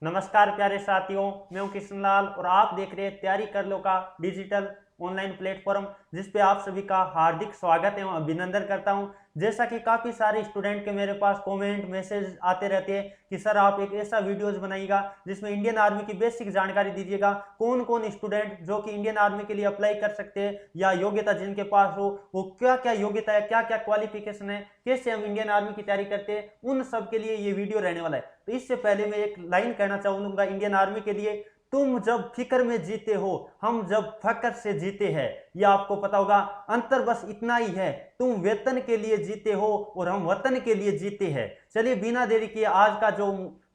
नमस्कार प्यारे साथियों, मैं हूं किशन लाल और आप देख रहे हैं तैयारी कर लो का डिजिटल ऑनलाइन प्लेटफॉर्म, जिस पे आप सभी का हार्दिक स्वागत एवं अभिनंदन करता हूं। जैसा कि काफ़ी सारे स्टूडेंट के मेरे पास कमेंट मैसेज आते रहते हैं कि सर आप एक ऐसा वीडियोस बनाइएगा जिसमें इंडियन आर्मी की बेसिक जानकारी दीजिएगा। कौन कौन स्टूडेंट जो कि इंडियन आर्मी के लिए अप्लाई कर सकते हैं या योग्यता जिनके पास हो, वो क्या क्या योग्यता है, क्या क्या क्वालिफिकेशन है, कैसे हम इंडियन आर्मी की तैयारी करते हैं, उन सब के लिए ये वीडियो रहने वाला है। तो इससे पहले मैं एक लाइन कहना चाहूंगा इंडियन आर्मी के लिए, तुम जब फिक्र में जीते हो, हम जब फक्र से जीते हैं। ये आपको पता होगा, अंतर बस इतना ही है, तुम वेतन के लिए जीते हो और हम वतन के लिए जीते हैं। चलिए बिना देरी किए आज का जो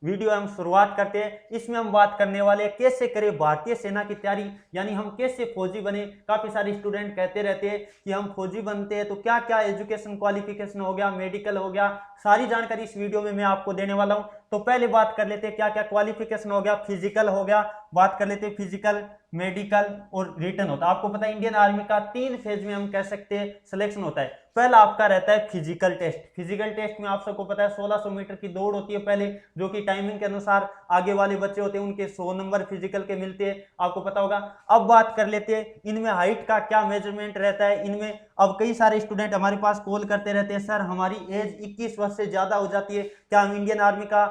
वीडियो हम शुरुआत करते हैं। इसमें हम बात करने वाले कैसे करें भारतीय सेना की तैयारी, यानी हम कैसे फौजी बने। काफी सारे स्टूडेंट कहते रहते हैं कि हम फौजी बनते हैं तो क्या क्या एजुकेशन क्वालिफिकेशन हो गया, मेडिकल हो गया, सारी जानकारी इस वीडियो में मैं आपको देने वाला हूं। तो पहले बात कर लेते हैं क्या क्या क्वालिफिकेशन हो गया, फिजिकल हो गया, बात कर लेते हैं फिजिकल, मेडिकल और रिटर्न होता है। आपको पता है इंडियन आर्मी का 3 फेज में हम कह सकते हैं सिलेक्शन होता है। पहला आपका रहता है फिजिकल टेस्ट। फिजिकल टेस्ट में आप सबको पता है 1600 मीटर की दौड़ होती है पहले, जो कि टाइमिंग के अनुसार आगे वाले बच्चे होते हैं उनके 100 नंबर फिजिकल के मिलते हैं, आपको पता होगा। अब बात कर लेते हैं इनमें हाइट का क्या मेजरमेंट रहता है। इनमें अब कई सारे स्टूडेंट हमारे पास कॉल करते रहते हैं, सर हमारी एज 21 वर्ष से ज्यादा हो जाती है, क्या हम इंडियन आर्मी का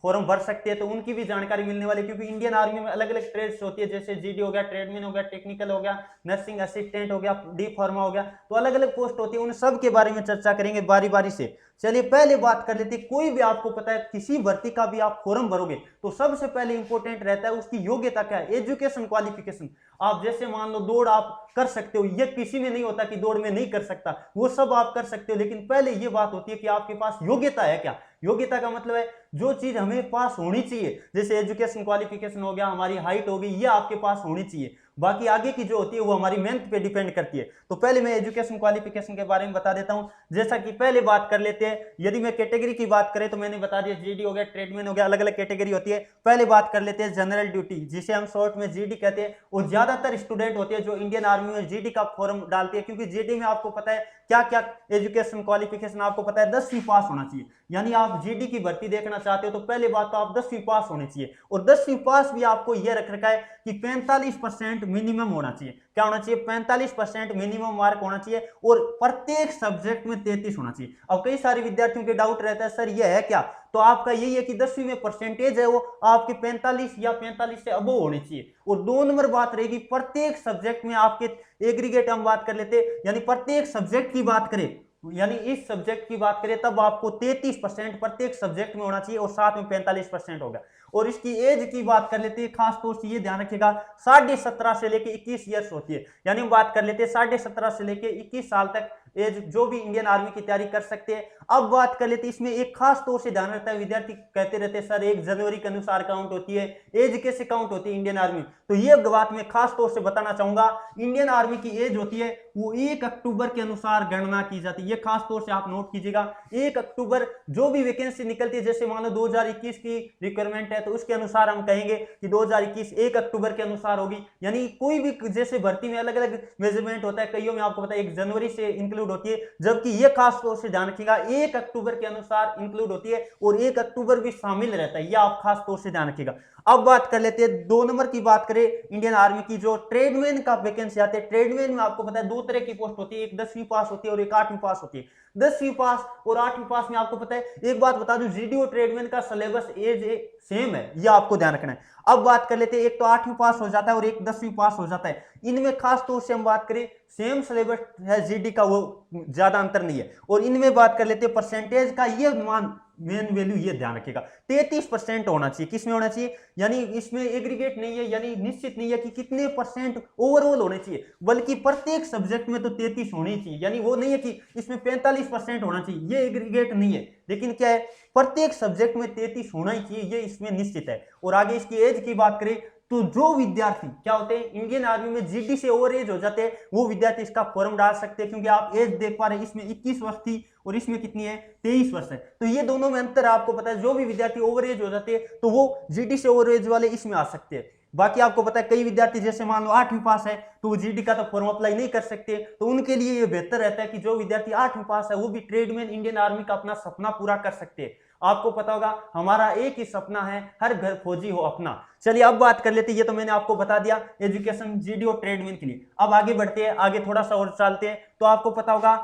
फॉर्म भर सकते हैं। तो उनकी भी जानकारी मिलने वाली है, क्योंकि इंडियन आर्मी में अलग अलग ट्रेड्स होती है, जैसे जीडी हो गया, ट्रेडमैन हो गया, टेक्निकल हो गया, नर्सिंग असिस्टेंट हो गया, डी फार्मा हो गया। तो अलग अलग पोस्ट होती है, उन सब के बारे में चर्चा करेंगे बारी बारी से। चलिए पहले बात कर लेते हैं, कोई भी आपको पता है किसी भर्ती का भी आप फॉर्म भरोगे तो सबसे पहले इंपॉर्टेंट रहता है उसकी योग्यता क्या है, एजुकेशन क्वालिफिकेशन। आप जैसे मान लो दौड़ आप कर सकते हो, ये किसी में नहीं होता कि दौड़ में नहीं कर सकता, वो सब आप कर सकते हो, लेकिन पहले ये बात होती है कि आपके पास योग्यता है क्या। योग्यता का मतलब है जो चीज हमें पास होनी चाहिए, जैसे एजुकेशन क्वालिफिकेशन हो गया, हमारी हाइट होगी, ये आपके पास होनी चाहिए। बाकी आगे की जो होती है वो हमारी मेहनत पे डिपेंड करती है। तो पहले मैं एजुकेशन क्वालिफिकेशन के बारे में बता देता हूं। जैसा कि पहले बात कर लेते हैं, यदि मैं कैटेगरी की बात करें तो मैंने बता दिया जीडी हो गया, ट्रेडमैन हो गया, अलग अलग कैटेगरी होती है। पहले बात कर लेते हैं जनरल ड्यूटी, जिसे हम शॉर्ट में जीडी कहते हैं। और ज्यादातर स्टूडेंट होते हैं जो इंडियन आर्मी में जीडी का फॉर्म डालते हैं, क्योंकि जीडी में आपको पता है क्या क्या एजुकेशन क्वालिफिकेशन आपको पता है, 10वीं पास होना चाहिए। यानी आप जीडी की भर्ती देखना चाहते हो तो पहले बात तो आप 10वीं पास होने चाहिए। और 10वीं पास भी आपको यह रख रखा है कि 45% मिनिमम होना चाहिए। क्या होना चाहिए, 45% मिनिमम मार्क होना चाहिए, और प्रत्येक सब्जेक्ट में 33 होना चाहिए। अब कई सारे विद्यार्थियों के डाउट रहता है, सर यह है क्या। तो आपका यही है कि 10वीं में परसेंटेज है वो आपके 45 या 45 से अबो होनी चाहिए। और 2 नंबर बात रहेगी, प्रत्येक सब्जेक्ट में आपके एग्रीगेट हम बात कर लेते, यानी प्रत्येक सब्जेक्ट की बात करें, यानी इस सब्जेक्ट की बात करें तब आपको 33% प्रत्येक सब्जेक्ट में होना चाहिए, और साथ में 45% होगा। और इसकी एज की बात कर लेते हैं, खास तौर से ये ध्यान रखिएगा, 17.5 से लेके 21 ईयर्स होती है। यानी हम बात कर लेते हैं 17.5 से लेके 21 साल तक एज जो भी इंडियन आर्मी की तैयारी कर सकते हैं। अब बात कर लेते हैं, इसमें एक खास तौर से ध्यान रखता है, विद्यार्थी कहते रहते हैं सर 1 जनवरी के अनुसार काउंट होती है, एज कैसे काउंट होती है इंडियन आर्मी। तो ये बात मैं खास तौर से बताना चाहूंगा, इंडियन आर्मी की एज होती है वो 1 अक्टूबर के अनुसार गणना की जाती है। ये खास तौर से आप नोट कीजिएगा, 1 अक्टूबर जो भी वैकेंसी निकलती है, जैसे मान लो 2021 की रिक्वायरमेंट है तो उसके अनुसार हम कहेंगे कि 2021 1 अक्टूबर के अनुसार होगी। यानी कोई भी जैसे भर्ती में अलग अलग मेजरमेंट होता है, कईयों में आपको पता है 1 जनवरी से इंक्लूड होती है, जबकि ये खास तौर से ध्यान रखिएगा 1 अक्टूबर के अनुसार इंक्लूड होती है, और 1 अक्टूबर भी शामिल रहता है, ये आप खास तौर से ध्यान रखिएगा। अब बात कर लेते हैं 2 नंबर की, बात करें इंडियन आर्मी की जो ट्रेडमैन का वैकेंसी आते हैं। ट्रेडमैन में आपको पता है 2 तरह की पोस्ट होती है, एक 10वीं पास होती है और एक 8वीं पास होती है। 10वीं पास और 8वीं पास में आपको पता है, एक बात बता दूं, जीडी और ट्रेडमैन का सिलेबस एज सेम है, ये आपको ध्यान रखना है। अब बात कर लेते हैं, एक तो 8वीं पास हो जाता है और एक 10वीं पास हो जाता है। इनमें खास तौर से हम बात करें, सेम सिलेबस है जीडी का, वो ज्यादा अंतर नहीं है। और इनमें बात कर लेते हैं परसेंटेज का, ये मान मेन वैल्यू ये ध्यान रखिएगा 33% होना चाहिए। किसमें होना चाहिए, यानी इसमें एग्रीगेट नहीं है, यानी निश्चित नहीं है कि कितने परसेंट ओवरऑल होने चाहिए, बल्कि प्रत्येक सब्जेक्ट में तो 33 होनी चाहिए। यानी वो नहीं है कि इसमें 45% होना चाहिए, ये एग्रीगेट नहीं है, लेकिन क्या है प्रत्येक सब्जेक्ट में 33 होना ही चाहिए, ये इसमें निश्चित है। और आगे इसकी एज की बात करें तो जो विद्यार्थी क्या होते हैं इंडियन आर्मी में जीडी से ओवर एज हो जाते हैं, वो विद्यार्थी इसका फॉर्म डाल सकते हैं। क्योंकि आप एज देख पा रहे हैं, इसमें 21 वर्ष थी और इसमें कितनी है, 23 वर्ष है। तो ये दोनों में अंतर आपको पता है, जो भी विद्यार्थी ओवर एज हो जाते हैं तो वो जीडी से ओवर एज वाले इसमें आ सकते हैं। बाकी आपको पता है कई विद्यार्थी जैसे मान लो 8वीं पास है तो वो जीडी का तो फॉर्म अप्लाई नहीं कर सकते, तो उनके लिए ये बेहतर रहता है कि जो विद्यार्थी 8वीं पास है वो भी ट्रेडमैन इंडियन आर्मी का अपना सपना पूरा कर सकते हैं। आपको पता होगा हमारा एक ही सपना है, हर घर फौजी हो अपना। चलिए अब बात कर लेते हैं, ये तो मैंने आपको बता दिया एजुकेशन जीडी और ट्रेडमेन के लिए। अब आगे बढ़ते हैं, आगे थोड़ा सा और चलते हैं। तो आपको पता होगा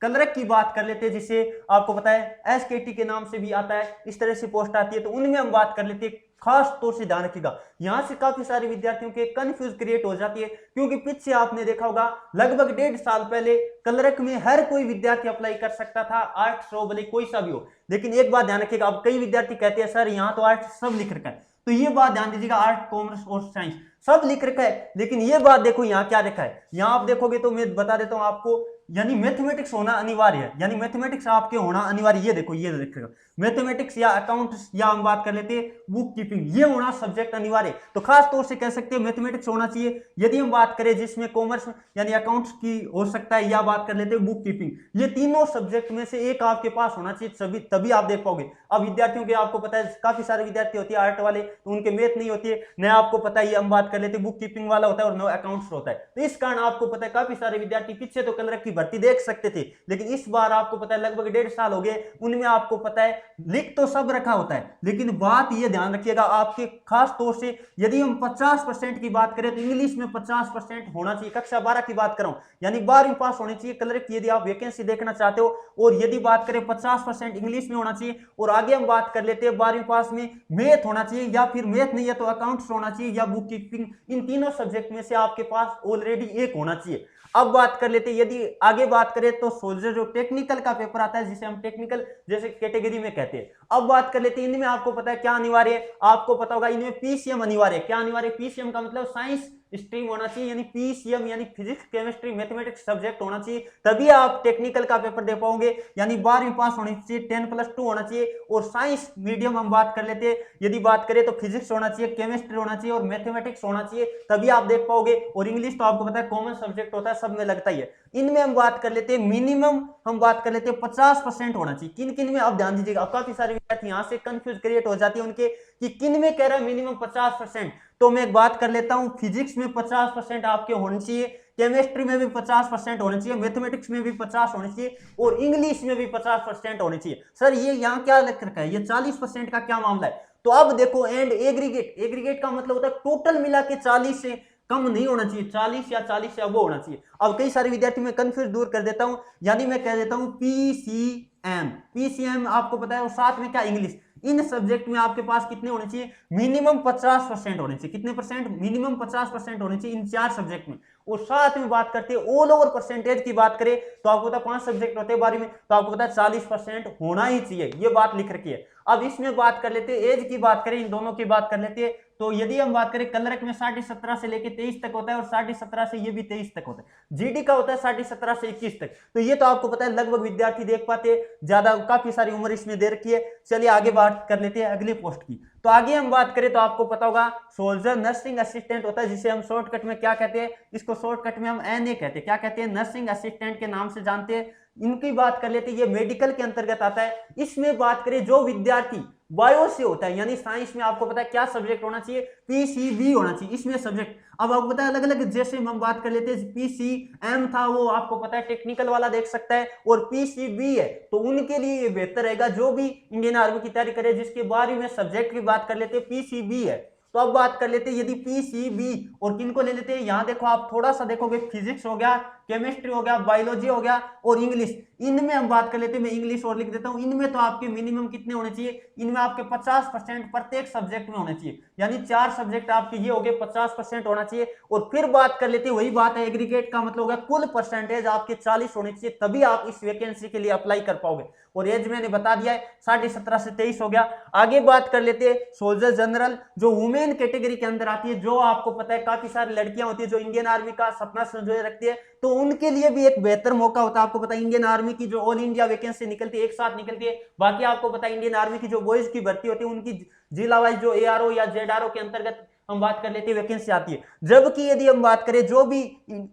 क्लर्क की बात कर लेते हैं, जिसे आपको पता है एसकेटी के नाम से भी आता है, इस तरह से पोस्ट आती है। तो उनमें हम बात कर लेते हैं, खास तौर से ध्यान रखिएगा, यहां से काफी सारे विद्यार्थियों के कंफ्यूज क्रिएट हो जाती है, क्योंकि पीछे आपने देखा होगा लगभग 1.5 साल पहले क्लर्क में हर कोई विद्यार्थी अप्लाई कर सकता था, आर्ट्स हो भले कोई सा भी हो। लेकिन एक बात ध्यान रखिएगा, अब कई विद्यार्थी कहते हैं सर यहाँ तो आर्ट्स सब लिख रखा है, तो ये बात ध्यान दीजिएगा, आर्ट कॉमर्स और साइंस सब लिख रखा है, लेकिन ये बात देखो यहाँ क्या लिखा है। यहाँ आप देखोगे तो मैं बता देता हूँ आपको, यानी मैथमेटिक्स होना अनिवार्य है, यानी मैथमेटिक्स आपके होना अनिवार्य। ये देखो ये लिखेगा मैथमेटिक्स या अकाउंट्स, या हम बात कर लेते हैं बुक कीपिंग, ये होना सब्जेक्ट अनिवार्य। तो खास तौर से कह सकते हैं मैथमेटिक्स होना चाहिए। यदि हम बात करें जिसमें कॉमर्स यानी अकाउंट्स की हो सकता है, या बात कर लेते हैं बुक कीपिंग, ये तीनों सब्जेक्ट में से एक आपके पास होना चाहिए, तभी आप देख पाओगे। अब विद्यार्थियों के आपको पता है काफी सारे विद्यार्थी होते हैं आर्ट वाले, तो उनके मैथ नहीं होती है, नया आपको पता है हम बात कर लेते हैं बुक कीपिंग वाला होता है और नया अकाउंट्स होता है। तो इस कारण आपको पता है काफी सारे विद्यार्थी पीछे तो क्लर्क की भर्ती देख सकते थे, लेकिन इस बार आपको पता है लगभग 1.5 साल हो गए, उनमें आपको पता है लिख तो सब रखा होता है, लेकिन बात ये ध्यान रखिएगा आपके खास तौर से, यदि हम 50% की बात करें तो इंग्लिश में 50% होना चाहिए। कक्षा 12 की बात करूं, यानी 12वीं पास होनी चाहिए क्लर्क की, यदि आप वैकेंसी देखना चाहते हो। और यदि बात करें 50% इंग्लिश में होना चाहिए, और आगे हम बात कर लेते हैं 12वीं पास में मैथ होना चाहिए, या फिर मैथ नहीं है तो अकाउंट्स होना चाहिए या बुक कीपिंग, इन तीनों सब्जेक्ट में से आपके पास ऑलरेडी एक होना चाहिए। अब बात कर लेते हैं, यदि आगे बात करें तो सोल्जर जो टेक्निकल का पेपर आता है, जिसे हम टेक्निकल जैसे कैटेगरी में कहते हैं। अब बात कर लेते हैं इनमें आपको पता है क्या अनिवार्य है, आपको पता होगा इनमें पीसीएम अनिवार्य है। क्या अनिवार्य है? पीसीएम का मतलब साइंस स्ट्रीम होना चाहिए, यानी पीसीएम यानी फिजिक्स केमिस्ट्री मैथमेटिक्स सब्जेक्ट होना चाहिए, तभी आप टेक्निकल का पेपर दे पाओगे। यानी 12वीं पास होनी चाहिए, 10+2 होना चाहिए। और साइंस मीडियम हम बात कर लेते हैं, यदि बात करें तो फिजिक्स होना चाहिए, केमिस्ट्री होना चाहिए और मैथमेटिक्स होना चाहिए, तभी आप देख पाओगे। और इंग्लिश तो आपको पता है कॉमन सब्जेक्ट होता है, सब में लगता ही है। इनमें हम बात कर लेते हैं मिनिमम, हम बात कर लेते हैं 50% होना चाहिए। किन किन में, आप ध्यान दीजिएगा, काफी सारे विद्यार्थी यहां से कंफ्यूज क्रिएट हो जाती है उनके कि किन में कह रहा है मिनिमम 50%। तो मैं एक बात कर लेता हूं, फिजिक्स में 50% आपके होने चाहिए, केमिस्ट्री में भी 50% होने चाहिए, मैथमेटिक्स में भी 50 होने चाहिए और इंग्लिश में भी 50% होने चाहिए। सर ये यहाँ क्या लिख रखा है, ये 40% का क्या मामला है? तो अब देखो, एंड एग्रीगेट, एग्रीगेट का मतलब होता है टोटल मिला के 40 से कम नहीं होना चाहिए, 40 या 40 से अबो होना चाहिए। अब कई सारे विद्यार्थी में कंफ्यूज दूर कर देता हूं, यानी मैं कह देता हूं पीसीएम, पीसीएम आपको पता है, और साथ में क्या इंग्लिश, इन सब्जेक्ट में आपके पास कितने होने चाहिए? मिनिमम 50% होने चाहिए। कितने परसेंट? मिनिमम 50% होने चाहिए इन 4 सब्जेक्ट में। और साथ में बात करते हैं ऑल ओवर परसेंटेज की बात करें तो आपको पता 5 सब्जेक्ट होते हैं 12वीं में, तो आपको पता है 40% होना ही चाहिए, ये बात लिख रखी है। अब इसमें बात कर लेते हैं एज की, बात करें इन दोनों की बात कर लेते हैं। तो यदि हम बात करें क्लर्क में 17.5 से लेकर 23 तक होता है, और 17.5 से ये भी 23 तक होता है। जीडी का होता है 17.5 से 21 तक। तो ये तो आपको पता है लगभग विद्यार्थी देख पाते, ज्यादा काफी सारी उम्र इसमें दे रखी है। चलिए आगे बात कर लेते हैं अगले पोस्ट की। तो आगे हम बात करें तो आपको पता होगा सोल्जर नर्सिंग असिस्टेंट होता है, जिसे हम शॉर्टकट में क्या कहते हैं? इसको शॉर्टकट में हम एनए कहते हैं। क्या कहते हैं? नर्सिंग असिस्टेंट के नाम से जानते हैं। इनकी बात कर लेते हैं, ये मेडिकल के अंतर्गत आता है। इसमें बात करें जो विद्यार्थी बायो से होता है, यानी साइंस में आपको पता है क्या सब्जेक्ट होना चाहिए? पीसीबी होना चाहिए इसमें सब्जेक्ट। अब आपको पता है अलग अलग, जैसे हम बात कर लेते हैं पीसीएम था, वो आपको पता है टेक्निकल वाला देख सकता है, और पीसीबी है तो उनके लिए ये बेहतर रहेगा जो भी इंडियन आर्मी की तैयारी करे, जिसके बारे में सब्जेक्ट की बात कर लेते हैं पीसीबी है। तो अब बात कर लेते हैं यदि पीसीबी, और किनको ले लेते हैं? यहां देखो, आप थोड़ा सा देखोगे, फिजिक्स हो गया, केमिस्ट्री हो गया, बायोलॉजी हो गया और इंग्लिश। इनमें हम बात कर लेते हैं, मैं इंग्लिश और लिख देता हूं, इनमें तो आपके मिनिमम कितने होने चाहिए? इनमें आपके 50% प्रत्येक सब्जेक्ट में होने चाहिए, यानी 4 सब्जेक्ट आपके ये हो गए, 50% होना चाहिए। और फिर बात कर लेते हैं, वही बात है एग्रीगेट का मतलब होगा कुल परसेंटेज आपके 40 होने चाहिए, तभी आप इस वैकेंसी के लिए अप्लाई कर पाओगे। और एज मैंने बता दिया है 17.5 से 23 हो गया। आगे बात कर लेते हैं सोल्जर जनरल, जो वुमेन कैटेगरी के अंदर आती है, जो आपको पता है काफी सारी लड़कियां होती है जो इंडियन आर्मी का सपना संजोए रखती है, तो उनके लिए भी एक बेहतर मौका होता है। आपको पता है इंडियन आर्मी की जो ऑल इंडिया वैकेंसी निकलती है एक साथ निकलती है, बाकी आपको पता है इंडियन आर्मी की जो बॉयज की भर्ती होती है उनकी जिला वाइज जो एआरओ या जेडआरओ के अंतर्गत हम बात कर लेते हैं वैकेंसी आती है। जबकि यदि हम बात करें जो भी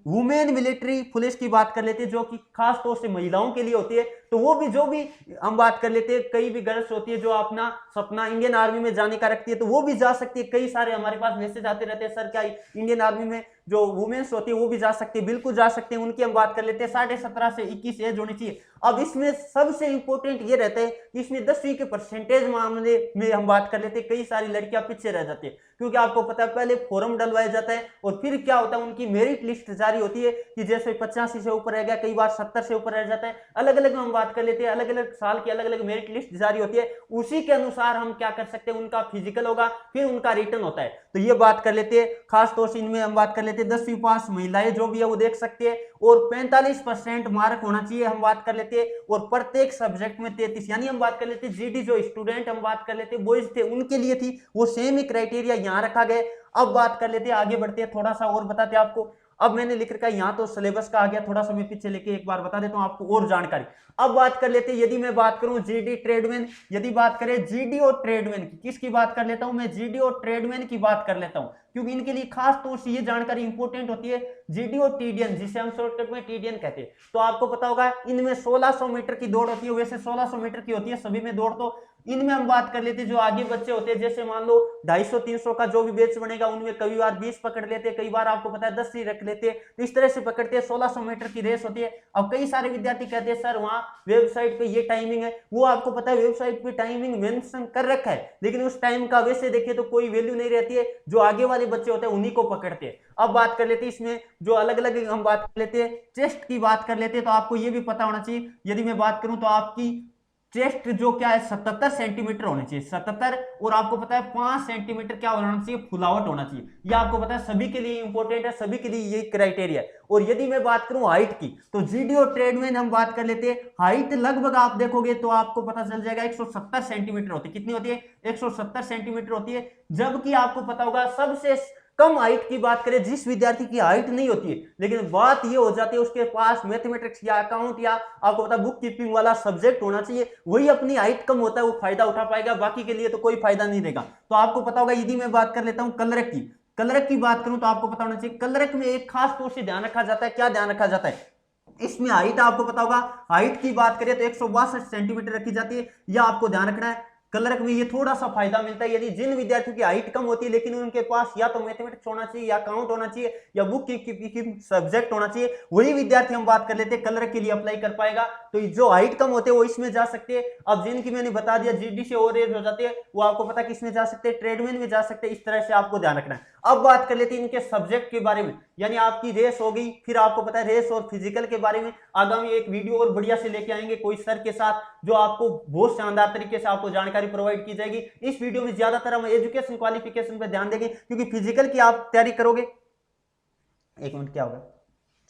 वुमेन मिलिट्री पुलिस की बात कर लेते हैं, जो कि खास तौर से महिलाओं के लिए होती है, तो वो भी जो भी हम बात कर लेते हैं, कई भी गर्ल्स होती है जो अपना सपना इंडियन आर्मी में जाने का रखती है तो वो भी जा सकती है। कई सारे हमारे पास मैसेज आते रहते हैं, सर क्या इंडियन आर्मी में जो वुमेन्स होती है वो भी जा सकती है? बिल्कुल जा सकते हैं। उनकी हम बात कर लेते हैं, 17.5 से 21 एज होनी चाहिए। अब इसमें सबसे इंपॉर्टेंट ये रहता है कि इसमें 10वीं के परसेंटेज मामले में हम बात कर लेते हैं, कई सारी लड़कियां पीछे रह जाती है, क्योंकि आपको पता है पहले फॉर्म डलवाया जाता है और फिर क्या होता है, उनकी मेरिट लिस्ट जारी होती है कि जैसे 85 से ऊपर रह गया, कई बार 70 से ऊपर रह जाता है, अलग अलग हम बात कर लेते हैं, अलग अलग साल की अलग अलग मेरिट लिस्ट जारी होती है। उसी के अनुसार हम क्या कर सकते हैं, उनका फिजिकल होगा, फिर उनका रिटर्न होता है। तो ये बात कर लेते हैं, खासतौर से इनमें हम बात कर लेते हैं 10वीं पास महिलाएं जो भी है वो देख सकते हैं, और 45% मार्क होना चाहिए हम बात कर लेते हैं, और प्रत्येक सब्जेक्ट में 33, यानी हम बात कर लेते हैं जीडी जो स्टूडेंट हम बात कर लेते हैं बॉयज थे उनके लिए थी, वो सेम ही क्राइटेरिया यहाँ रखा गया। अब बात कर लेते हैं, आगे बढ़ते हैं, थोड़ा सा और बताते हैं आपको। अब मैंने लिख रखा है यहाँ तो सिलेबस का आ गया, थोड़ा सा मैं पीछे लेके एक बार बता देता हूँ आपको और जानकारी। अब बात कर लेते हैं, यदि मैं बात करूं जीडी ट्रेडमैन, यदि बात करें जीडी और ट्रेडमैन की, किसकी बात कर लेता हूं मैं, जीडी और ट्रेडमैन की बात कर लेता हूं, क्योंकि इनके लिए खास तौर से ये जानकारी इंपॉर्टेंट होती है। जीडी और टीडीएन, जिसे हम शॉर्टकट में टीडीएन कहते हैं, तो आपको पता होगा इनमें 1600 मीटर की दौड़ होती है, वैसे 1600 मीटर की होती है सभी में दौड़। तो इनमें हम बात कर लेते हैं जो आगे बच्चे होते हैं, जैसे मान लो 250-300 का जो भी बैच बनेगा उनमें कई बार 20 पकड़ लेते हैं, कई बार आपको पता है 10 ही रख लेते हैं, तो इस तरह से पकड़ते हैं। 1600 मीटर की रेस होती है। अब कई सारे विद्यार्थी कहते हैं सर वहां वेबसाइट पे ये टाइमिंग है, वो आपको पता है वेबसाइट पे टाइमिंग मेंशन कर रखा है, लेकिन उस टाइम का वैसे देखिए तो कोई वैल्यू नहीं रहती है, जो आगे वाले बच्चे होते हैं उन्हीं को पकड़ते हैं। अब बात कर लेते हैं इसमें जो अलग अलग हम बात कर लेते हैं, चेस्ट की बात कर लेते हैं, तो आपको ये भी पता होना चाहिए, यदि मैं बात करूं तो आपकी चेस्ट जो क्या है 77 सेंटीमीटर होनी चाहिए, 77, और आपको पता है 5 सेंटीमीटर क्या होना चाहिए, फुलावट होना चाहिए। ये आपको पता है सभी के लिए इंपॉर्टेंट है, सभी के लिए ये क्राइटेरिया है। और यदि मैं बात करूं हाइट की, तो जीडी और ट्रेडमैन हम बात कर लेते हैं, हाइट लगभग आप देखोगे तो आपको पता चल जाएगा 170 सेंटीमीटर होती है। कितनी होती है, 170 सेंटीमीटर होती है। जबकि आपको पता होगा सबसे कम हाइट की बात करें, जिस विद्यार्थी की हाइट नहीं होती है, लेकिन बात ये हो जाती है उसके पास मैथमेटिक्स या अकाउंट या आपको पता बुक कीपिंग वाला सब्जेक्ट होना चाहिए, वही अपनी हाइट कम होता है वो फायदा उठा पाएगा, बाकी के लिए तो कोई फायदा नहीं देगा। तो आपको पता होगा, यदि मैं बात कर लेता हूं कलरक की, कलरक की बात करूं तो आपको पता होना चाहिए, कलरक में एक खास तौर से ध्यान रखा जाता है। क्या ध्यान रखा जाता है इसमें, हाइट आपको पता होगा, हाइट की बात करें तो 162 सेंटीमीटर रखी जाती है, यह आपको ध्यान रखना है। कलरक में ये थोड़ा सा फायदा मिलता है, यदि जिन विद्यार्थियों की हाइट कम होती है लेकिन उनके पास या तो मैथमेटिक्स होना चाहिए या अकाउंट होना चाहिए या बुक की सब्जेक्ट होना चाहिए, वही विद्यार्थी हम बात कर लेते हैं कलरक के लिए अप्लाई कर पाएगा। तो जो हाइट कम होते हैं वो इसमें जा सकते हैं। अब जिनकी मैंने बता दिया जीडी से और एज हो जाते हैं, वो आपको पता किसमें जा सकते हैं, ट्रेडमैन में जा सकते हैं। इस तरह से आपको ध्यान रखना है। अब बात कर लेते हैं इनके सब्जेक्ट के बारे में, यानी आपकी रेस हो गई, फिर आपको पता है रेस और फिजिकल के बारे में आगामी एक वीडियो और बढ़िया से लेके आएंगे कोई सर के साथ, जो आपको बहुत शानदार तरीके से आपको जानकारी प्रोवाइड की जाएगी। इस वीडियो में ज्यादातर हम एजुकेशन क्वालिफिकेशन पे ध्यान देंगे, क्योंकि फिजिकल की आप तैयारी करोगे, एक मिनट क्या होगा,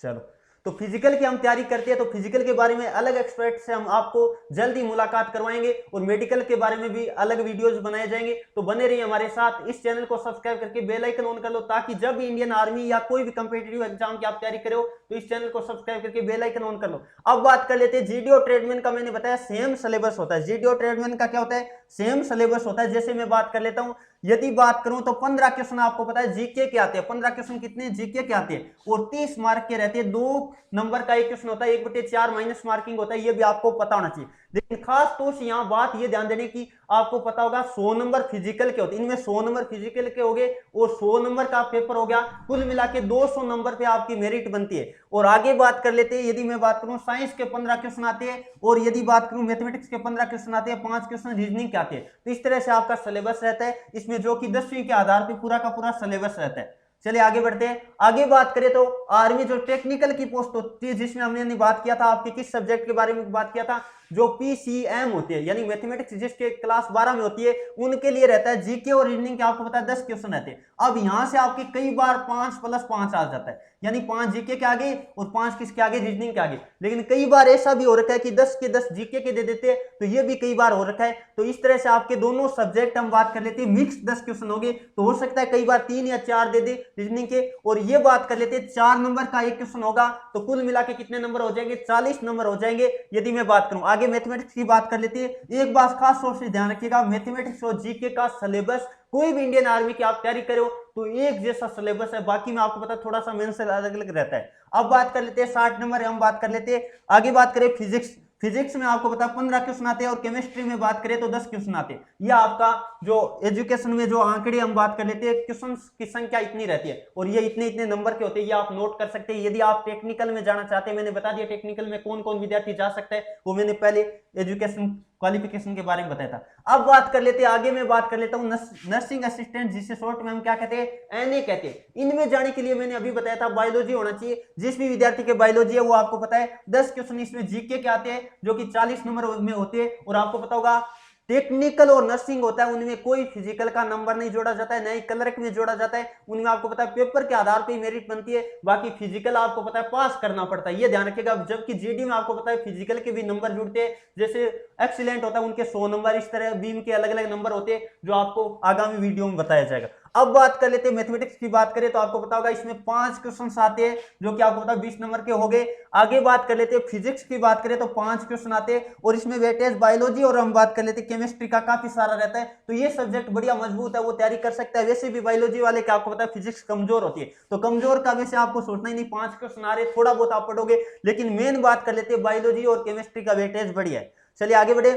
चलो, तो फिजिकल की हम तैयारी करते हैं, तो फिजिकल के बारे में अलग एक्सपर्ट से हम आपको जल्दी मुलाकात करवाएंगे, और मेडिकल के बारे में भी अलग वीडियोस बनाए जाएंगे। तो बने रहिए हमारे साथ, इस चैनल को सब्सक्राइब करके बेल आइकन ऑन कर लो, ताकि जब भी इंडियन आर्मी या कोई भी कंपिटिटिव एग्जाम की आप तैयारी करो तो इस चैनल को सब्सक्राइब करके बेल आइकन ऑन कर लो। अब बात कर लेते हैं जीडी और ट्रेडमैन का, मैंने बताया सेम सिलेबस होता है। जीडी और ट्रेडमैन का क्या होता है, सेम सिलेबस होता है। जैसे मैं बात कर लेता हूं, यदि बात करूं तो 15 क्वेश्चन आपको पता है जीके के आते हैं, 15 क्वेश्चन कितने जीके के आते हैं, और 30 मार्क के रहते हैं। 2 नंबर का एक क्वेश्चन होता है, 1/4 माइनस मार्किंग होता है, ये भी आपको पता होना चाहिए। लेकिन खास तौर से यहाँ बात ये ध्यान देने की, आपको पता होगा 100 नंबर फिजिकल के होते हैं, इनमें 100 नंबर फिजिकल के हो गए और 100 नंबर का पेपर हो गया, कुल मिला के 200 नंबर पे आपकी मेरिट बनती है। और आगे बात कर लेते हैं, यदि मैं बात करूं साइंस के 15 क्वेश्चन आते हैं, और यदि बात करूं मैथमेटिक्स के 15 क्वेश्चन आते हैं, 5 क्वेश्चन रीजनिंग के आते हैं। तो इस तरह से आपका सिलेबस रहता है इसमें, जो कि 10वीं के आधार पर पूरा का पूरा सिलेबस रहता है। चलिए आगे बढ़ते हैं। आगे बात करें तो आर्मी जो टेक्निकल की पोस्ट होती है, जिसमें हमने बात किया था, आपके किस सब्जेक्ट के बारे में बात किया था, जो पीसीएम होती है, यानी मैथमेटिक्स जिसके क्लास 12 में होती है, उनके लिए रहता है जीके और रीजनिंग के आपको पता है 10 क्वेश्चन रहते हैं। अब यहां से आपके कई बार 5 + 5 आ जाता है, यानी 5 जीके के आगे और 5 किसके आगे, रीजनिंग के आगे। लेकिन कई बार ऐसा भी हो रखा है कि 10 के 10 जीके के दे देते हैं, तो ये भी कई बार हो रखा है। तो इस तरह से आपके दोनों सब्जेक्ट हम बात कर लेते हैं, मिक्स 10 क्वेश्चन हो गए, तो हो सकता है कई बार 3 या 4 दे दे रीजनिंग के। और ये बात कर लेते हैं 4 नंबर का एक क्वेश्चन होगा, तो कुल मिला के कितने नंबर हो जाएंगे, 40 नंबर हो जाएंगे। यदि मैं बात करूं आगे मैथमेटिक्स की बात कर लेते हैं, एक बात खास तौर से ध्यान रखिएगा, मैथमेटिक्स और जीके का सिलेबस कोई भी इंडियन आर्मी की आप तैयारी करो तो एक जैसा सिलेबस है, बाकी में आपको पता थोड़ा सा मेंस अलग अलग रहता है। अब बात कर लेते हैं 60 नंबर, हम बात कर लेते हैं। आगे बात करें फिजिक्स, फिजिक्स में आपको पता है 15 क्वेश्चन आते हैं और केमिस्ट्री में बात करें तो 10 क्वेश्चन आते हैं। ये आपका जो एजुकेशन में जो आंकड़े हम बात कर लेते हैं, क्वेश्चन की संख्या इतनी रहती है और ये इतने इतने नंबर के होते हैं, ये आप नोट कर सकते हैं। यदि आप टेक्निकल में जाना चाहते हैं, मैंने बता दिया टेक्निकल में कौन कौन विद्यार्थी जा सकता है, वो मैंने पहले एजुकेशन क्वालिफिकेशन के बारे में बताया था। अब बात कर लेते हैं, आगे मैं बात कर लेता हूं नर्सिंग असिस्टेंट, जिसे शॉर्ट में हम क्या कहते हैं, एनए कहते हैं। इनमें जाने के लिए मैंने अभी बताया था बायोलॉजी होना चाहिए। जिस भी विद्यार्थी के बायोलॉजी है वो आपको पता है 10 क्वेश्चन इसमें जीके के आते हैं जो कि 40 नंबर में होते हैं। और आपको पता होगा टेक्निकल और नर्सिंग होता है उनमें कोई फिजिकल का नंबर नहीं जोड़ा जाता है, नहीं क्लर्क में जोड़ा जाता है। उनमें आपको पता है पेपर के आधार पे ही मेरिट बनती है, बाकी फिजिकल आपको पता है पास करना पड़ता है, ये ध्यान रखिएगा। जबकि जीडी में आपको पता है फिजिकल के भी नंबर जुड़ते हैं, जैसे एक्सीलेंट होता है उनके 100 नंबर, इस तरह बीम के अलग अलग नंबर होते हैं जो आपको आगामी वीडियो में बताया जाएगा। अब बात कर लेते हैं मैथमेटिक्स की, बात करें तो आपको पता होगा इसमें 5 क्वेश्चन आते हैं जो कि आपको पता है 20 नंबर के हो गए। आगे बात कर लेते हैं फिजिक्स की, बात करें तो 5 क्वेश्चन आते हैं और इसमें वेटेज बायोलॉजी और हम बात कर लेते हैं केमिस्ट्री का काफी सारा रहता है। तो ये सब्जेक्ट बढ़िया मजबूत है, वो तैयारी कर सकता है। वैसे भी बायोलॉजी वाले का आपको पता है फिजिक्स कमजोर होती है, तो कमजोर का वैसे आपको सोचना ही नहीं, 5 क्वेश्चन आ रहे, थोड़ा बहुत आप पढ़ोगे। लेकिन मेन बात कर लेते हैं बायोलॉजी और केमिस्ट्री का वेटेज बढ़िया है। चलिए आगे बढ़े,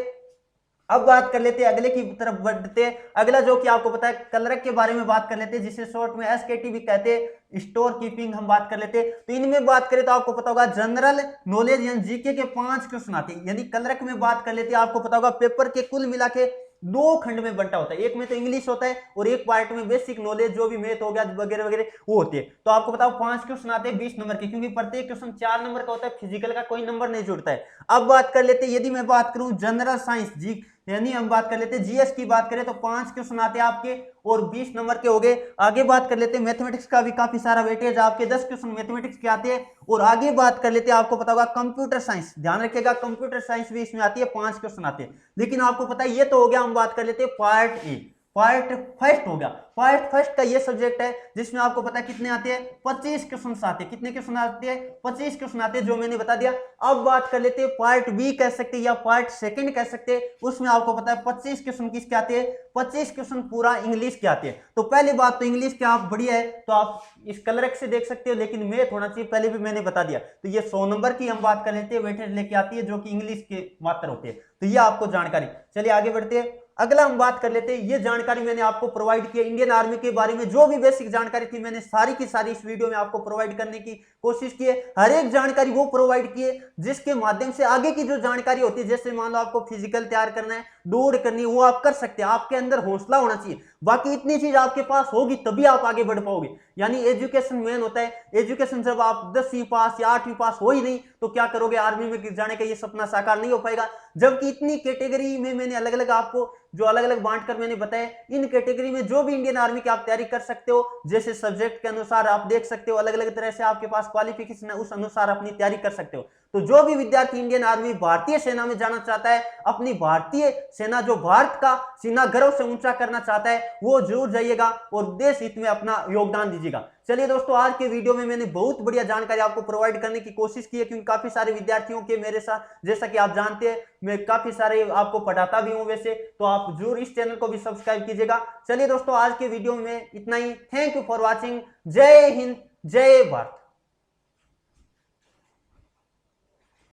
अब बात कर लेते हैं अगले की तरफ बढ़ते हैं। अगला जो कि आपको पता है क्लर्क के बारे में बात कर लेते हैं, जिसे शॉर्ट में एसकेटी भी कहते हैं, स्टोर कीपिंग हम बात कर लेते हैं। तो इनमें बात करें तो आपको पता होगा जनरल नॉलेज यानी जीके के 5 क्वेश्चन आते हैं। यानी क्लर्क में बात कर लेते हैं, आपको पता होगा पेपर के कुल मिला के 2 खंड में बंटा होता है, एक में तो इंग्लिश होता है और एक पार्ट में बेसिक नॉलेज जो भी मैथ हो गया वगैरह वगैरह वो होती है। तो आपको बताओ 5 क्वेश्चन आते हैं 20 नंबर के, क्योंकि प्रत्येक क्वेश्चन 4 नंबर का होता है, फिजिकल का कोई नंबर नहीं जुड़ता है। अब बात कर लेते हैं, यदि मैं बात करूं जनरल साइंस जी यानी हम बात कर लेते हैं जीएस की, बात करें तो 5 क्वेश्चन आते हैं आपके और 20 नंबर के हो गए। आगे बात कर लेते हैं मैथमेटिक्स का भी काफी सारा वेटेज, आपके 10 क्वेश्चन मैथमेटिक्स के आते हैं। और आगे बात कर लेते हैं, आपको पता होगा कंप्यूटर साइंस, ध्यान रखिएगा कंप्यूटर साइंस भी इसमें आती है, 5 क्वेश्चन आते हैं। लेकिन आपको पता है ये तो हो गया, हम बात कर लेते हैं पार्ट ए, पार्ट फर्स्ट हो गया। पार्ट फर्स्ट का ये सब्जेक्ट है जिसमें आपको पता है कितने आते हैं, 25 क्वेश्चन आते हैं। कितने क्वेश्चन आते हैं, 25 क्वेश्चन आते हैं, जो मैंने बता दिया। अब बात कर लेते हैं पार्ट बी कह सकते हैं या पार्ट सेकंड कह सकते हैं, उसमें आपको पता है 25 क्वेश्चन किसके आते हैं, 25 क्वेश्चन पूरा इंग्लिश के आते हैं। तो पहली बात तो इंग्लिश के आप बढ़िया है तो आप इस क्लर्क से देख सकते हो, लेकिन मैथ होना चाहिए, पहले भी मैंने बता दिया। तो ये 100 नंबर की हम बात कर लेते हैं वेटेज लेके आती है, जो कि इंग्लिश के मात्र होते हैं। तो ये आपको जानकारी। चलिए आगे बढ़ते हैं, अगला हम बात कर लेते हैं, ये जानकारी मैंने आपको प्रोवाइड की इंडियन आर्मी के बारे में, जो भी बेसिक जानकारी थी मैंने सारी की सारी इस वीडियो में आपको प्रोवाइड करने की कोशिश की है। हर एक जानकारी वो प्रोवाइड की है जिसके माध्यम से आगे की जो जानकारी होती है, जैसे मान लो आपको फिजिकल तैयार करना है, दौड़ करनी है, वो आप कर सकते हैं। आपके अंदर हौसला होना चाहिए, बाकी इतनी चीज आपके पास होगी तभी आप आगे बढ़ पाओगे। यानी एजुकेशन मेन होता है। एजुकेशन जब आप 10वीं पास या 8वीं पास हो ही नहीं तो क्या करोगे, आर्मी में जाने का ये सपना साकार नहीं हो पाएगा। जबकि इतनी कैटेगरी में मैंने अलग अलग आपको जो अलग अलग बांट कर मैंने बताया, इन कैटेगरी में जो भी इंडियन आर्मी की आप तैयारी कर सकते हो, जैसे सब्जेक्ट के अनुसार आप देख सकते हो, अलग अलग तरह से आपके पास क्वालिफिकेशन है, उस अनुसार अपनी तैयारी कर सकते हो। तो जो भी विद्यार्थी इंडियन आर्मी भारतीय सेना में जाना चाहता है, अपनी भारतीय सेना जो भारत का सीना गर्व से ऊंचा करना चाहता है, वो जरूर जाइएगा और देश हित में अपना योगदान दीजिएगा। चलिए दोस्तों, आज के वीडियो में मैंने बहुत बढ़िया जानकारी आपको प्रोवाइड करने की कोशिश की है, क्योंकि काफी सारे विद्यार्थियों के मेरे साथ, जैसा कि आप जानते हैं मैं काफी सारे आपको पढ़ाता भी हूं वैसे, तो आप जरूर इस चैनल को भी सब्सक्राइब कीजिएगा। चलिए दोस्तों, आज के वीडियो में इतना ही। Thank you for watching. जय हिंद, जय भारत।